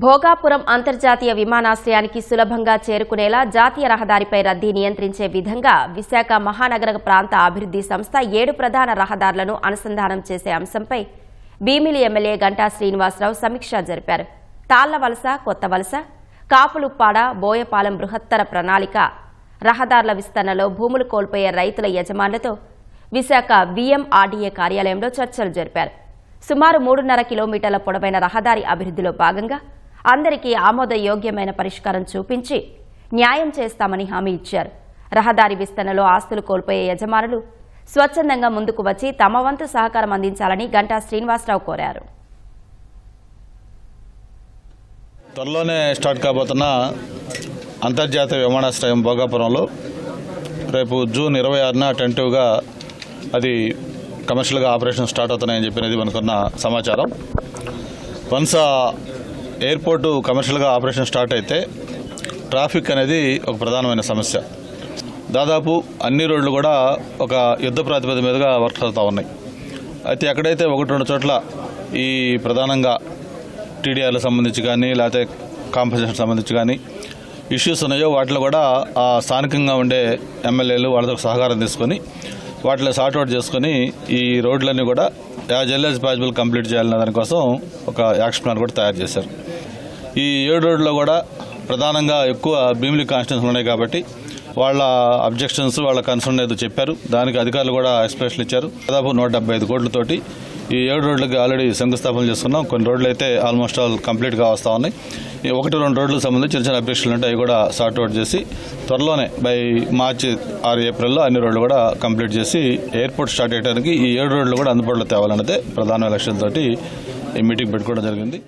భోగాపురం అంతర్జాతీయ విమానాశ్రయానికి సులభంగా చేరుకునేలా జాతీయ రహదారిపై రద్దీ నియంత్రించే విధంగా విశాఖ మహానగర ప్రాంత అభివృద్ధి సంస్థ 7 ప్రధాన రహదారులను అనుసంధానం చేసే అంశంపై భీమిలి ఎమ్మెల్యే గంటా శ్రీనివాసరావు సమీక్ష జరిపారు. తాళ్లవలస, కొత్తవలస, కాపులుప్పాడ, బోయపాలెం బృహత్తర ప్రణాళిక రహదారుల విస్తరణలో భూములు కోల్పోయే రైతుల యజమానులతో విశాఖ VMRDA కార్యాలయంలో చర్చలు జరిపారు. సుమారు 3.5 కిలోమీటర్ల పొడవైన రహదారి అభివృద్ధిలో భాగంగా అందరికీ ఆమోదయోగ్యమైన పరిష్కారం చూపించి న్యాయం చేస్తామని హామీ ఇచ్చారు. రహదారి విస్తరణలో ఆస్తులు కోల్పోయే యజమానులు స్వచ్ఛందంగా ముందుకు వచ్చి తమ వంతు సహకారం అందించాలని గంటా శ్రీనివాసరావు కోరారు. త్వరలోనే స్టార్ట్ కాబోతున్న అంతర్జాతీయ విమానాశ్రయం భోగాపురంలో రేపు జూన్ 26న టెంటివ్గా అది కమర్షియల్గా ఆపరేషన్ స్టార్ట్ అవుతున్నాయని చెప్పినది మనకున్న సమాచారం. వన్స్ ఎయిర్పోర్టు కమర్షియల్గా ఆపరేషన్ స్టార్ట్ అయితే ట్రాఫిక్ అనేది ఒక ప్రధానమైన సమస్య. దాదాపు అన్ని రోడ్లు కూడా ఒక యుద్ధ ప్రాతిపదిక మీదుగా వర్క్ అవుతూ ఉన్నాయి. అయితే ఎక్కడైతే 1-2 చోట్ల ఈ ప్రధానంగా TDRలకు సంబంధించి కానీ లేకపోతే కాంపెన్సేషన్ సంబంధించి కానీ ఇష్యూస్ ఉన్నాయో వాటిలో కూడా ఆ స్థానికంగా ఉండే ఎమ్మెల్యేలు వాళ్ళతో సహకారం తీసుకొని వాటిలో సార్ట్అవుట్ చేసుకుని ఈ రోడ్లన్నీ కూడా as L as possible complete చేయాలనే దానికోసం ఒక యాక్షన్ ప్లాన్ కూడా తయారు చేశారు. ఈ 7 రోడ్లలో కూడా ప్రధానంగా ఎక్కువ భీమిలి కాన్స్టిట్యూన్సీలు ఉన్నాయి కాబట్టి వాళ్ళ అబ్జెక్షన్స్ వాళ్ళ కన్సర్న్ ఏదో చెప్పారు. దానికి అధికారులు కూడా ఎక్స్ప్లెనేషన్ ఇచ్చారు. దాదాపు 175 కోట్లతోటి ఈ 7 రోడ్లకి ఆల్రెడీ శంకుస్థాపన చేసుకున్నాం. కొన్ని రోడ్లు అయితే ఆల్మోస్ట్ ఆల్ కంప్లీట్గా వస్తూ ఉన్నాయి. 1-2 రోడ్లకు సంబంధించి చిన్న అబ్జెక్షన్లు ఉంటాయి. అవి కూడా సార్ట్అవుట్ చేసి త్వరలోనే బై మార్చి ఆర్ ఏప్రిల్లో అన్ని రోడ్లు కూడా కంప్లీట్ చేసి ఎయిర్పోర్ట్ స్టార్ట్ చేయడానికి ఈ 7 రోడ్లు కూడా అందుబాటులో తేవాలన్నదే ప్రధాన లక్ష్యంతో ఈ మీటింగ్ పెట్టుకోవడం జరిగింది.